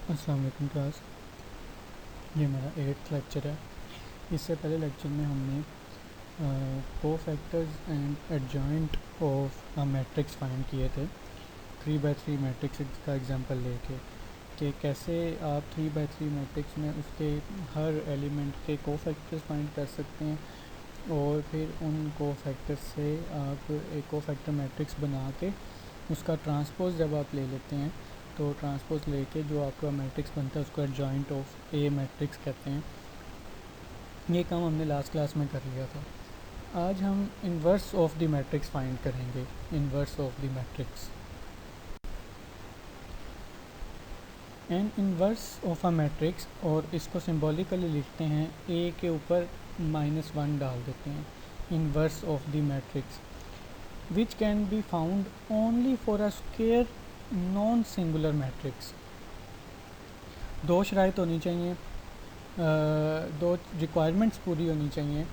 अस्सलाम वालेकुम क्लास। ये हमारा 8th लेक्चर है। इससे पहले लेक्चर में हमने cofactors and adjoint of a matrix find किए थे 3 by 3 मैट्रिक्स का एग्जांपल लेके कि कैसे आप 3 by 3 मैट्रिक्स में उसके हर एलिमेंट के कोफैक्टर्स फाइंड कर सकते हैं और फिर उन कोफैक्टर्स से आप एक कोफैक्टर मैट्रिक्स बना के उसका ट्रांसपोज जब आप ले लेते हैं तो ट्रांसपोज लेके जो आपका मैट्रिक्स बनता है उसको एडजॉइंट ऑफ ए मैट्रिक्स कहते हैं। ये काम हमने लास्ट क्लास में कर लिया था। आज हम inverse of the matrix find करेंगे। Inverse of the matrix an inverse of a matrix, और इसको सिंबॉलिकली लिखते हैं ए के ऊपर -1 डाल देते हैं। Inverse of the matrix which can be found only for a square non singular matrix. दो शराइत होनी चाहिए, दो रिक्वायरमेंट्स पूरी होनी चाहिए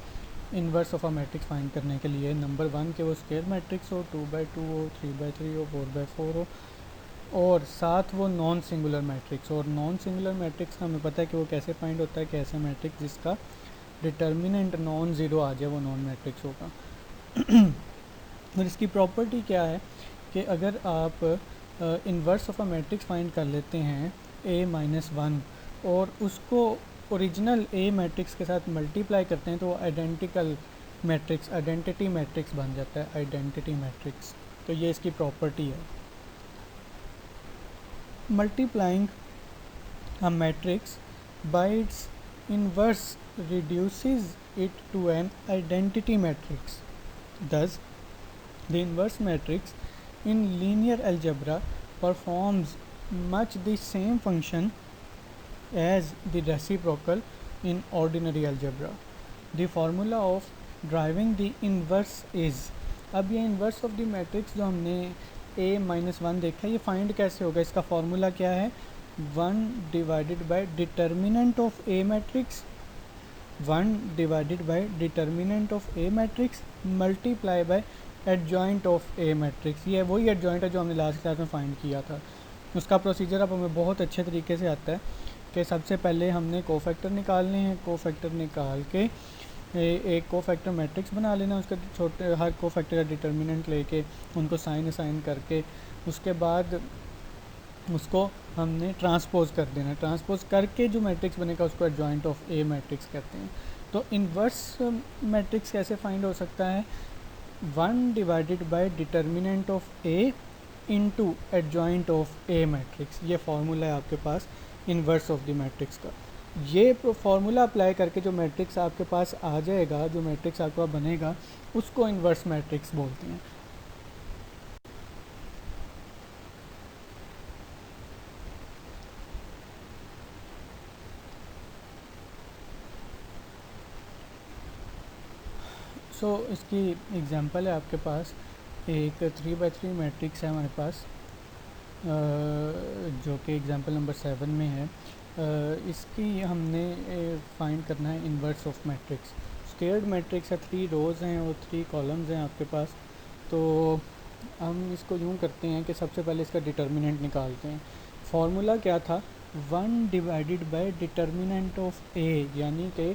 inverse of a matrix find करने के लिए। नंबर 1 के वो स्क्वायर मैट्रिक्स हो, 2 by 2 हो, 3 by 3 हो, 4 by 4 हो, और साथ वो नॉन सिंगुलर मैट्रिक्स। और नॉन सिंगुलर मैट्रिक्स हमें पता है कि वो कैसे फाइंड होता है, कैसे मैट्रिक्स जिसका डिटर्मिनेंट नॉन ज़ीरो आ जाए वो नॉन मैट्रिक्स होगा। और इसकी प्रॉपर्टी क्या है कि अगर आप inverse of a matrix find कर लेते हैं A-1 और उसको ओरिजिनल ए मैट्रिक्स के साथ मल्टीप्लाई करते हैं तो वो आइडेंटिकल मैट्रिक्स, आइडेंटिटी मैट्रिक्स बन जाता है, आइडेंटिटी मैट्रिक्स। तो ये इसकी प्रॉपर्टी है। Multiplying a matrix bye it's inverse reduces it to an identity matrix. Thus, the inverse matrix in linear algebra performs much the same function as the reciprocal in ordinary algebra. The formula of driving the inverse is, अब ये inverse of the matrix जो हमने A-1 देखा, ये find कैसे होगा, इसका formula क्या है? 1 divided by determinant of A matrix, 1 divided by determinant of A matrix multiply by adjoint of A matrix. ये वही एडजॉइंट है जो हमने लास्ट क्लास में फाइंड किया था। उसका प्रोसीजर अब हमें बहुत अच्छे तरीके से आता है कि सबसे पहले हमने कोफैक्टर निकालने हैं। कोफैक्टर निकाल के एक कोफैक्टर मैट्रिक्स बना लेना, उसके छोटे हर कोफैक्टर का डिटर्मिनेंट लेके उनको साइन असाइन करके उसके बाद उसको हमने ट्रांसपोज कर देना। ट्रांसपोज करके जो मैट्रिक्स बनेगा उसको एडजॉइंट ऑफ ए मैट्रिक्स कहते हैं। तो इन्वर्स मैट्रिक्स कैसे फाइंड हो सकता है? 1 divided by determinant of A into adjoint of A matrix. ये फार्मूला है आपके पास इन्वर्स ऑफ द मैट्रिक्स का। ये फार्मूला अप्लाई करके जो मैट्रिक्स आपके पास आ जाएगा, जो मैट्रिक्स आपका बनेगा, उसको इन्वर्स मैट्रिक्स बोलते हैं। इसकी एग्जांपल है आपके पास एक 3 by 3 मैट्रिक्स है हमारे पास, जो कि एग्जांपल नंबर 7 में है। इसकी हमने फाइंड करना है inverse of matrix. Squared matrix है, 3 रोज़ हैं और 3 कॉलम्स हैं आपके पास। तो हम इसको यूँ करते हैं कि सबसे पहले इसका डिटर्मिनेंट निकालते हैं। फार्मूला क्या था? 1 डिवाइडेड बाय डिटर्मिनेंट ऑफ ए, यानी कि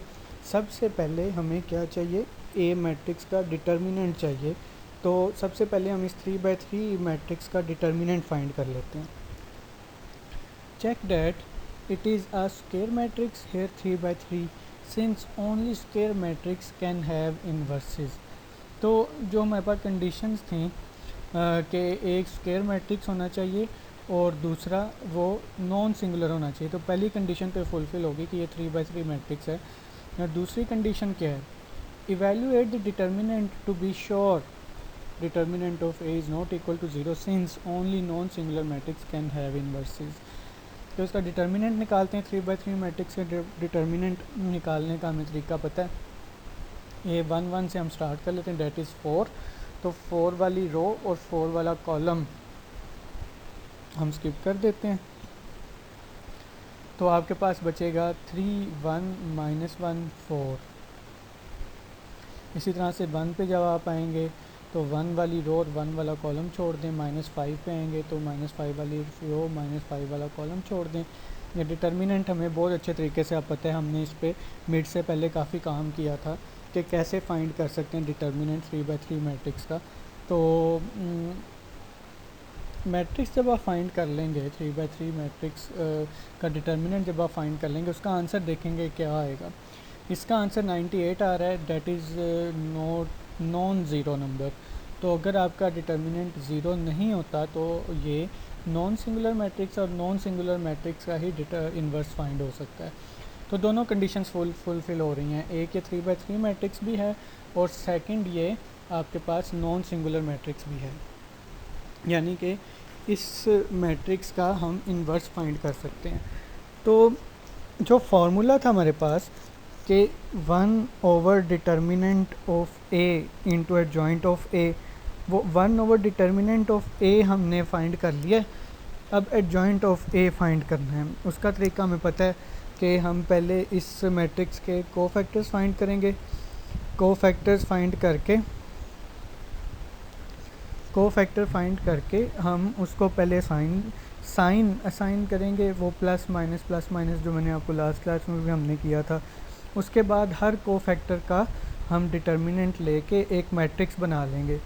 सबसे पहले हमें क्या चाहिए? ए मैट्रिक्स का डिटर्मिनेंट चाहिए। तो सबसे पहले हम इस 3 by 3 मैट्रिक्स का डिटर्मिनेंट फाइंड कर लेते हैं। Check that it is a square matrix here 3 by 3 since only square matrix can have inverses. तो जो हमारे पास कंडीशंस थी कि एक स्क्वायर मैट्रिक्स होना चाहिए और दूसरा वो नॉन सिंगुलर होना चाहिए, तो पहली कंडीशन तो फुलफ़िल होगी कि ये 3 by 3 मैट्रिक्स है। और दूसरी कंडीशन क्या है? Evaluate the determinant to be sure determinant of A is not equal to 0 since only non-singular matrix can have inverses। तो इसका डिटर्मिनेंट निकालते हैं। 3 by 3 मैट्रिक्स का डिटर्मिनेंट निकालने का हमें तरीका पता है। A-1 से हम स्टार्ट कर लेते हैं, डेट इज़ 4। तो 4 वाली रो और 4 वाला कॉलम हम स्किप कर देते हैं। तो आपके पास बचेगा 3 1 -1 4। इसी तरह से 1 पे जब आप आएंगे तो 1 वाली रो और 1 वाला कॉलम छोड़ दें। -5 पे आएंगे तो -5 वाली रो -5 वाला कॉलम छोड़ दें। ये डिटर्मिनेंट हमें बहुत अच्छे तरीके से आप पता है, हमने इस पर मिड से पहले काफ़ी काम किया था कि कैसे फाइंड कर सकते हैं डिटर्मिनेंट 3 by 3 मैट्रिक्स का। तो मैट्रिक्स जब आप फाइंड कर लेंगे 3 by 3 मैट्रिक्स का डिटर्मिनेंट जब आप फाइंड कर लेंगे, उसका आंसर देखेंगे क्या आएगा। इसका आंसर 98 आ रहा है, that is not non zero number. तो अगर आपका डिटर्मिनेंट ज़ीरो नहीं होता तो ये नॉन सिंगुलर मैट्रिक्स और नॉन सिंगुलर मैट्रिक्स का ही इन्वर्स फाइंड हो सकता है। तो दोनों कंडीशंस फुलफिल हो रही हैं, एक ये 3 by 3 मैट्रिक्स भी है और सेकंड ये आपके पास नॉन सिंगुलर मैट्रिक्स भी है, यानी कि इस मैट्रिक्स का हम इन्वर्स फाइंड कर सकते हैं। तो जो फार्मूला था हमारे पास कि 1 determinant of A into adjoint of A, वो 1 डिटर्मिनेंट ऑफ ए हमने फाइंड कर लिया। अब एडजॉइंट ऑफ ए फाइंड करना है। उसका तरीका हमें पता है कि हम पहले इस मैट्रिक्स के कोफैक्टर्स फाइंड करेंगे। कोफैक्टर्स फाइंड करके हम उसको पहले साइन असाइन करेंगे, वो प्लस माइनस जो मैंने आपको लास्ट क्लास में भी हमने किया था। उसके बाद हर कोफैक्टर का हम डिटर्मिनेंट लेके एक मैट्रिक्स बना लेंगे,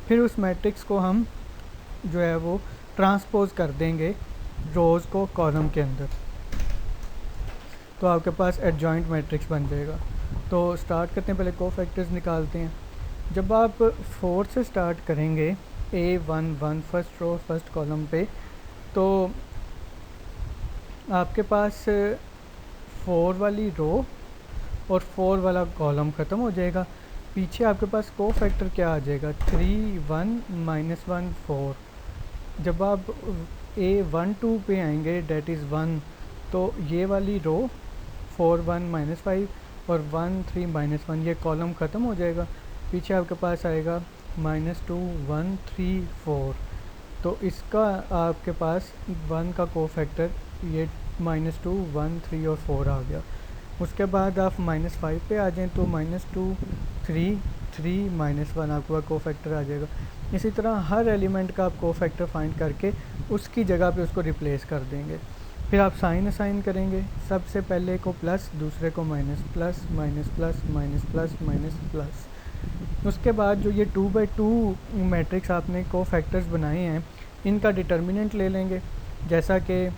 फिर उस मैट्रिक्स को हम जो है वो ट्रांसपोज कर देंगे रोज़ को कॉलम के अंदर, तो आपके पास एडजॉइंट मैट्रिक्स बन जाएगा। तो स्टार्ट करते हैं, पहले कोफैक्टर्स निकालते हैं। जब आप 4 से स्टार्ट करेंगे A11 first row first column पे, तो आपके पास 4 वाली रो और 4 वाला कॉलम ख़त्म हो जाएगा। पीछे आपके पास कोफैक्टर क्या आ जाएगा, 3 1 -1 4। जब आप A12 पे आएंगे डेट इज़ 1, तो ये वाली रो 4 1 -5 और 1 3 -1 ये कॉलम ख़त्म हो जाएगा। पीछे आपके पास आएगा -2 1 3 4। तो इसका आपके पास 1 का कोफैक्टर ये -2 1 3 और 4 आ गया। उसके बाद आप -5 पे आ जाएं तो -2 3 3 -1 आपके पास कोफैक्टर आ जाएगा। इसी तरह हर एलिमेंट का आप कोफैक्टर फाइंड करके उसकी जगह पे उसको रिप्लेस कर देंगे। फिर आप साइन असाइन करेंगे, सबसे पहले को प्लस, दूसरे को minus, plus minus plus minus plus minus plus. उसके बाद जो ये 2 by 2 मैट्रिक्स आपने कोफैक्टर्स बनाए हैं, इनका डिटर्मिनेंट ले लेंगे। जैसा कि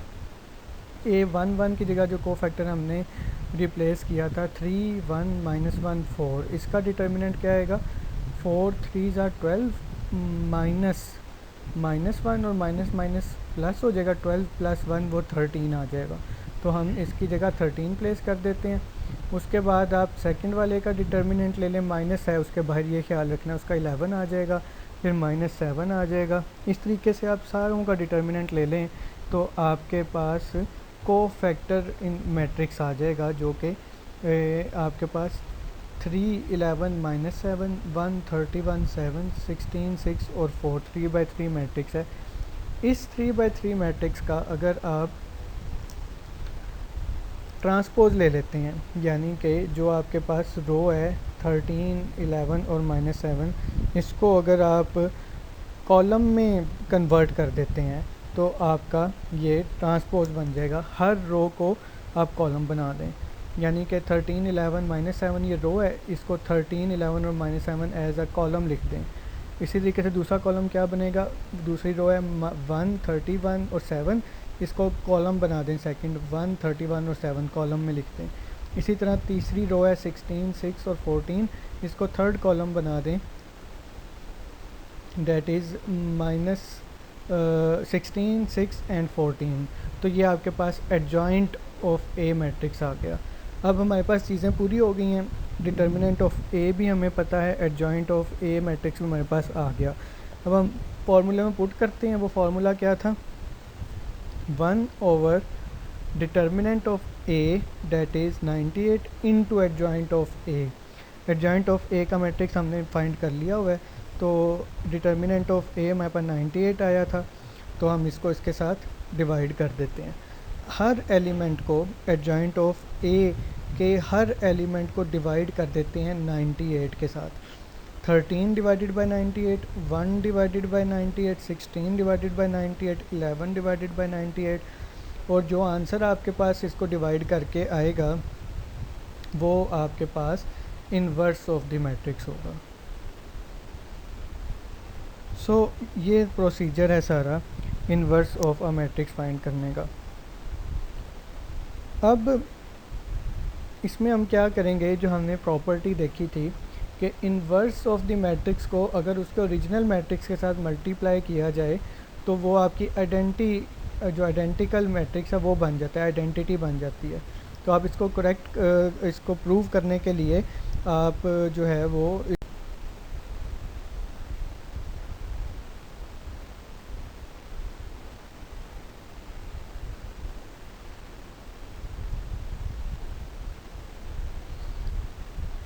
A11 की जगह जो कोफैक्टर हमने रिप्लेस किया था 3 1 -1 4, इसका डिटर्मिनेंट क्या आएगा, 4 3 12 -1 और माइनस प्लस हो जाएगा, 12 + 1 वो 13 आ जाएगा। तो हम इसकी जगह 13 प्लेस कर देते हैं। उसके बाद आप सेकंड वाले का डिटर्मिनेंट ले लें, माइनस है उसके बाहर ये ख्याल रखना, उसका 11 आ जाएगा, फिर -7 आ जाएगा। इस तरीके से आप सारों का डिटर्मिनेंट ले लें तो आपके पास कोफैक्टर इन मैट्रिक्स आ जाएगा, जो कि आपके पास 3 11 -7 1 31 7 16 6 और 4 3 by 3 मैट्रिक्स है। इस 3 by 3 मैट्रिक्स का अगर आप ट्रांसपोज ले लेते हैं, यानी कि जो आपके पास रो है 13 11 और -7, इसको अगर आप कॉलम में कन्वर्ट कर देते हैं तो आपका ये ट्रांसपोज बन जाएगा। हर रो को आप कॉलम बना दें, यानी कि 13 11 -7 ये रो है, इसको 13 11 और -7 एज अ कॉलम लिख दें। इसी तरीके से दूसरा कॉलम क्या बनेगा, दूसरी रो है 1 31 और 7, इसको कॉलम बना दें सेकंड, 1 31 और 7 कॉलम में लिख दें। इसी तरह तीसरी रो है 16 6 और 14, इसको थर्ड कॉलम बना दें, डेट इज़ -16 6 एंड 14। तो ये आपके पास एडजॉइंट ऑफ ए मैट्रिक्स आ गया। अब हमारे पास चीज़ें पूरी हो गई हैं, डिटर्मिनेंट ऑफ ए भी हमें पता है, एडजॉइंट ऑफ ए मैट्रिक्स भी हमारे पास आ गया। अब हम फार्मूले में पुट करते हैं। वो फार्मूला क्या था, 1 determinant of A det is 98 into adjoint of A. Adjoint of A का मैट्रिक्स हमने फाइंड कर लिया हुआ है, तो डिटर्मिनेंट ऑफ ए हमारे पास 98 आया था, तो हम इसको इसके साथ डिवाइड कर देते हैं। हर एलिमेंट को एडजॉइंट ऑफ ए के हर एलिमेंट को डिवाइड कर देते हैं 98 के साथ। 13 divided by 98, 1 divided by 98, 16 divided by 98, 11 divided by 98 और जो आंसर आपके पास इसको डिवाइड करके आएगा वो आपके पास इनवर्स ऑफ द मैट्रिक्स होगा। सो ये प्रोसीजर है सारा inverse of a matrix find करने का। अब इसमें हम क्या करेंगे, जो हमने प्रॉपर्टी देखी थी कि इनवर्स ऑफ द मैट्रिक्स को अगर उसके ओरिजिनल मैट्रिक्स के साथ मल्टीप्लाई किया जाए तो वो आपकी जो आइडेंटिकल मैट्रिक्स है वो बन जाता है, आइडेंटिटी बन जाती है। तो आप इसको इसको प्रूव करने के लिए आप जो है वो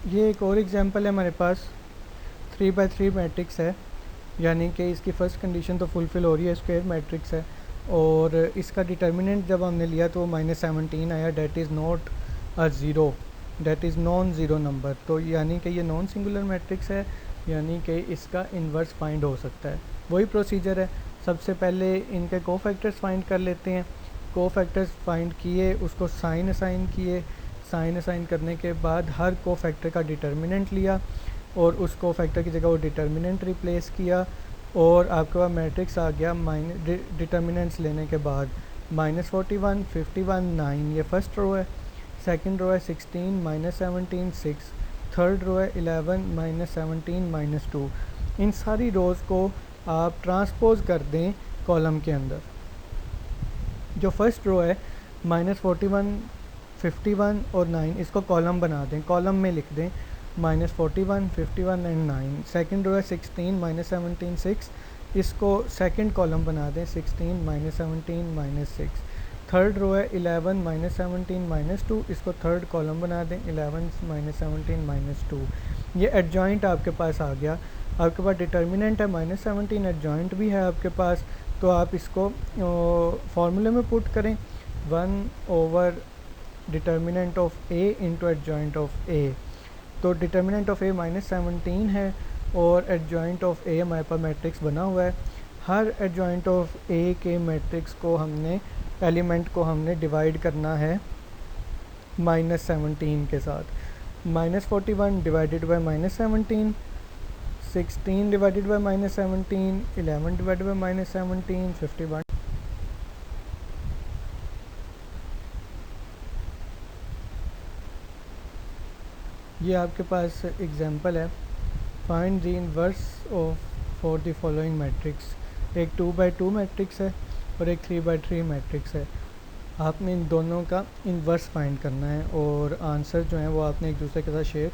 ये एक और एग्जांपल है हमारे पास 3/3 मैट्रिक्स है, यानी कि इसकी फ़र्स्ट कंडीशन तो फुलफ़िल हो रही है, स्क्वायर मैट्रिक्स है और इसका डिटर्मिनेंट जब हमने लिया तो -17 आया, that is not a zero, that is non zero number. तो यानी कि ये नॉन सिंगुलर मैट्रिक्स है, यानी कि इसका इन्वर्स फाइंड हो सकता है। वही प्रोसीजर है, सबसे पहले इनके कोफैक्टर्स फाइंड कर लेते हैं। कोफैक्टर्स फाइंड किए, उसको साइन असाइन किए, साइन असाइन करने के बाद हर कोफैक्टर का डिटर्मिनेंट लिया और उस कोफैक्टर की जगह वो डिटर्मिनेंट रिप्लेस किया और आपके पास मैट्रिक्स आ गया डिटर्मिनेंट्स लेने के बाद -41, 51, 9 ये फर्स्ट रो है, सेकंड रो है 16, -17, 6, थर्ड रो है 11, -17, -2। इन सारी रोज़ को आप ट्रांसपोज कर दें कॉलम के अंदर। जो फर्स्ट रो है -41, 51 और 9 इसको कॉलम बना दें, कॉलम में लिख दें -41, 51 एंड 9। सेकंड रो है 16, -17, 6 इसको सेकंड कॉलम बना दें 16, -17, -6। थर्ड रो है 11, -17, -2 इसको थर्ड कॉलम बना दें 11, -17, -2। ये एडजॉइंट आपके पास आ गया। आपके पास डिटर्मिनेंट है -17, एडजॉइंट भी है आपके पास, तो आप इसको फार्मूले में पुट करें 1/, determinant of A into adjoint of A. तो डिटर्मिनेंट ऑफ ए -17 है और एडजॉइंट ऑफ ए हमारे पास मैट्रिक्स बना हुआ है। हर एडजॉइंट ऑफ ए के मैट्रिक्स को हमने एलिमेंट को हमने डिवाइड करना है -17 के साथ। -41 divided by -17, 16 divided by -17, 11 divided by -17, 51। ये आपके पास एग्जांपल है, find the inverse of for the following matrix. एक 2/2 मैट्रिक्स है और एक 3/3 मैट्रिक्स है। आपने इन दोनों का इनवर्स फाइंड करना है और आंसर जो है वो आपने एक दूसरे के साथ शेयर